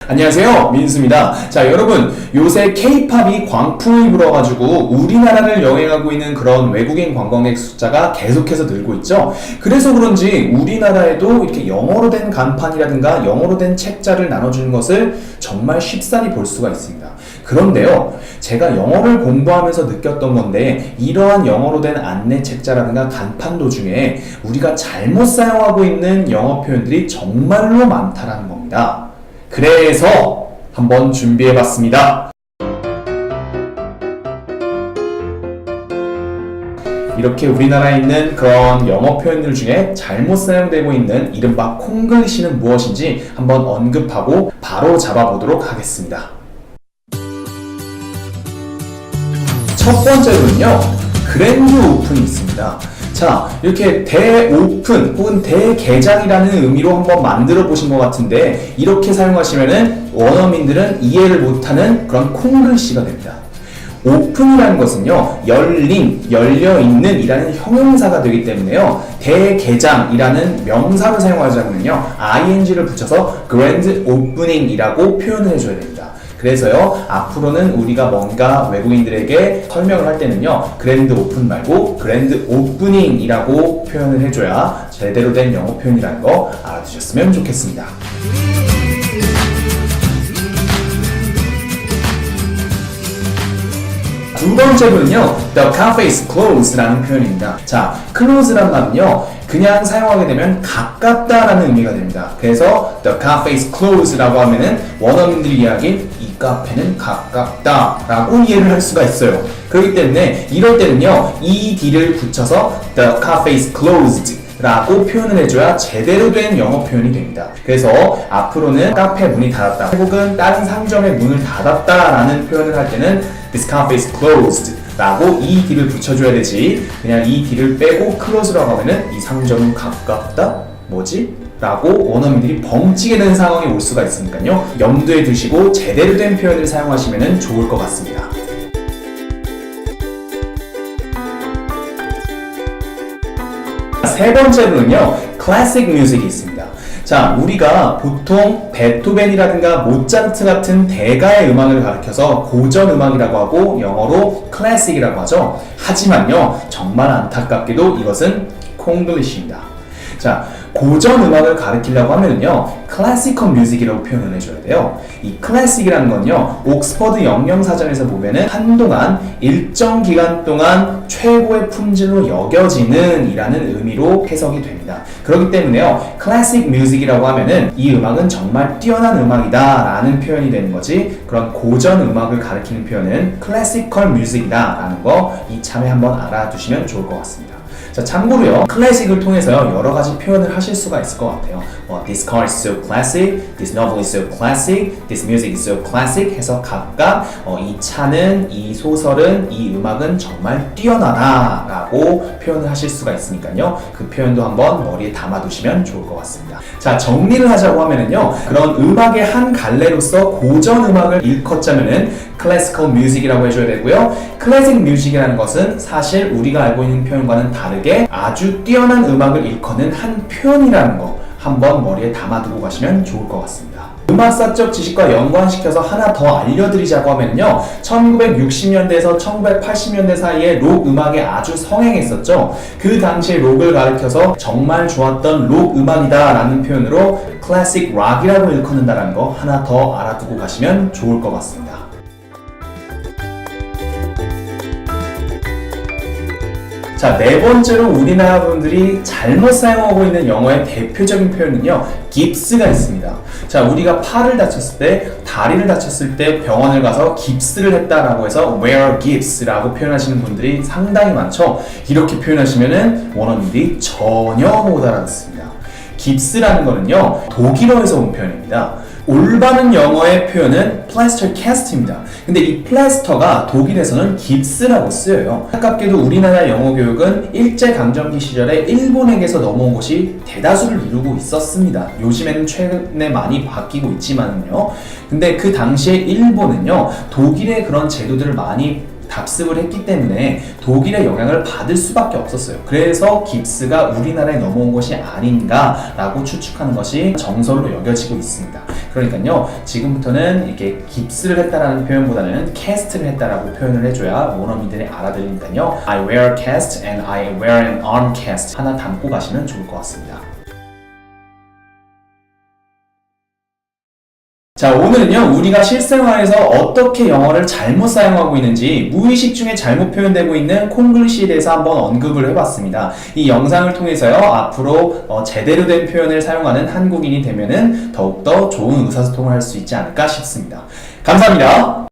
안녕하세요, 민수입니다. 자, 여러분, 요새 K-팝이 광풍을 불어가지고 우리나라를 여행하고 있는 그런 외국인 관광객 숫자가 계속해서 늘고 있죠. 그래서 그런지 우리나라에도 이렇게 영어로 된 간판이라든가 영어로 된 책자를 나눠주는 것을 정말 쉽사리 볼 수가 있습니다. 그런데요, 제가 영어를 공부하면서 느꼈던 건데, 이러한 영어로 된 안내 책자라든가 간판도 중에 우리가 잘못 사용하고 있는 영어 표현들이 정말로 많다라는 겁니다. 그래서 한번 준비해봤습니다. 이렇게 우리나라에 있는 그런 영어 표현들 중에 잘못 사용되고 있는 이른바 콩글리시는 무엇인지 한번 언급하고 바로 잡아보도록 하겠습니다. 첫 번째로는요, 그랜드 오픈이 있습니다. 자, 이렇게 대오픈 혹은 대개장이라는 의미로 한번 만들어 보신 것 같은데, 이렇게 사용하시면은 원어민들은 이해를 못하는 그런 콩글씨가 됩니다. 오픈이라는 것은요, 열린, 열려있는 이라는 형용사가 되기 때문에요, 대개장이라는 명사를 사용하자면요, ing를 붙여서 grand opening 이라고 표현을 해줘야 됩니다. 그래서요, 앞으로는 우리가 뭔가 외국인들에게 설명을 할 때는요, 그랜드 오픈 말고 그랜드 오프닝 이라고 표현을 해줘야 제대로 된 영어 표현이라는 거 알아두셨으면 좋겠습니다. 두 번째로는요, the cafe is closed 라는 표현입니다. 자, close란 말은요, 그냥 사용하게 되면 가깝다 라는 의미가 됩니다. 그래서 the cafe is closed 라고 하면은 원어민들이 이야기한 이 카페는 가깝다 라고 이해를 할 수가 있어요. 그렇기 때문에 이럴 때는요, ed를 붙여서 the cafe is closed 라고 표현을 해줘야 제대로 된 영어 표현이 됩니다. 그래서 앞으로는 카페 문이 닫았다 혹은 다른 상점의 문을 닫았다 라는 표현을 할 때는 This cafe is closed 라고 ed를 붙여줘야 되지, 그냥 ed를 빼고 close라고 하면은 이 상점은 가깝다? 뭐지? 라고 원어민들이 벙찌게 되는 상황이 올 수가 있으니까요, 염두에 두시고 제대로 된 표현을 사용하시면 좋을 것 같습니다. 세 번째로는요, 클래식 뮤직이 있습니다. 자, 우리가 보통 베토벤이라든가 모차르트 같은 대가의 음악을 가리켜서 고전 음악이라고 하고 영어로 클래식이라고 하죠. 하지만요, 정말 안타깝게도 이것은 콩글리시입니다. 자, 고전 음악을 가리키려고 하면은요, 클래시컬 뮤직이라고 표현을 해줘야 돼요. 이 클래식이라는 건요, 옥스퍼드 영영사전에서 보면은 한동안 일정 기간 동안 최고의 품질로 여겨지는 이라는 의미로 해석이 됩니다. 그렇기 때문에요, 클래식 뮤직이라고 하면은 이 음악은 정말 뛰어난 음악이다 라는 표현이 되는 거지, 그런 고전 음악을 가리키는 표현은 클래시컬 뮤직이다 라는 거 이참에 한번 알아두시면 좋을 것 같습니다. 자, 참고로요, 클래식을 통해서요, 여러 가지 표현을 하실 수가 있을 것 같아요. This car is so classic, this novel is so classic, this music is so classic 해서 각각 이 차는, 이 소설은, 이 음악은 정말 뛰어나다 라고 표현을 하실 수가 있으니까요, 그 표현도 한번 머리에 담아두시면 좋을 것 같습니다. 자, 정리를 하자고 하면은요, 그런 음악의 한 갈래로서 고전 음악을 일컫자면은 클래시컬 뮤직이라고 해줘야 되고요, 클래식 뮤직이라는 것은 사실 우리가 알고 있는 표현과는 다르게 아주 뛰어난 음악을 일컫는 한 표현이라는 거 한번 머리에 담아두고 가시면 좋을 것 같습니다. 음악사적 지식과 연관시켜서 하나 더 알려드리자고 하면요, 1960년대에서 1980년대 사이에 록 음악이 아주 성행했었죠. 그 당시에 록을 가리켜서 정말 좋았던 록 음악이다 라는 표현으로 클래식 락이라고 일컫는다는 거 하나 더 알아두고 가시면 좋을 것 같습니다. 자, 네 번째로 우리나라 분들이 잘못 사용하고 있는 영어의 대표적인 표현은요, 깁스가 있습니다. 자, 우리가 팔을 다쳤을 때, 다리를 다쳤을 때 병원을 가서 깁스를 했다라고 해서 wear gips라고 표현하시는 분들이 상당히 많죠. 이렇게 표현하시면은 원어민들이 전혀 못 알아듣습니다. 깁스라는 거는요, 독일어에서 온 표현입니다. 올바른 영어의 표현은 plaster cast입니다. 근데 이 플래스터가 독일에서는 깁스라고 쓰여요. 안타깝게도 우리나라 영어 교육은 일제강점기 시절에 일본에게서 넘어온 것이 대다수를 이루고 있었습니다. 요즘에는 최근에 많이 바뀌고 있지만요. 근데 그 당시에 일본은요, 독일의 그런 제도들을 많이 답습을 했기 때문에 독일의 영향을 받을 수밖에 없었어요. 그래서 깁스가 우리나라에 넘어온 것이 아닌가라고 추측하는 것이 정설로 여겨지고 있습니다. 그러니까요, 지금부터는 이렇게 깁스를 했다라는 표현보다는 캐스트를 했다라고 표현을 해줘야 원어민들이 알아들으니까요. I wear cast and I wear an arm cast 하나 담고 가시면 좋을 것 같습니다. 자, 오늘은요, 우리가 실생활에서 어떻게 영어를 잘못 사용하고 있는지, 무의식 중에 잘못 표현되고 있는 콩글리시에 대해서 한번 언급을 해봤습니다. 이 영상을 통해서요, 앞으로 제대로 된 표현을 사용하는 한국인이 되면은 더욱더 좋은 의사소통을 할 수 있지 않을까 싶습니다. 감사합니다.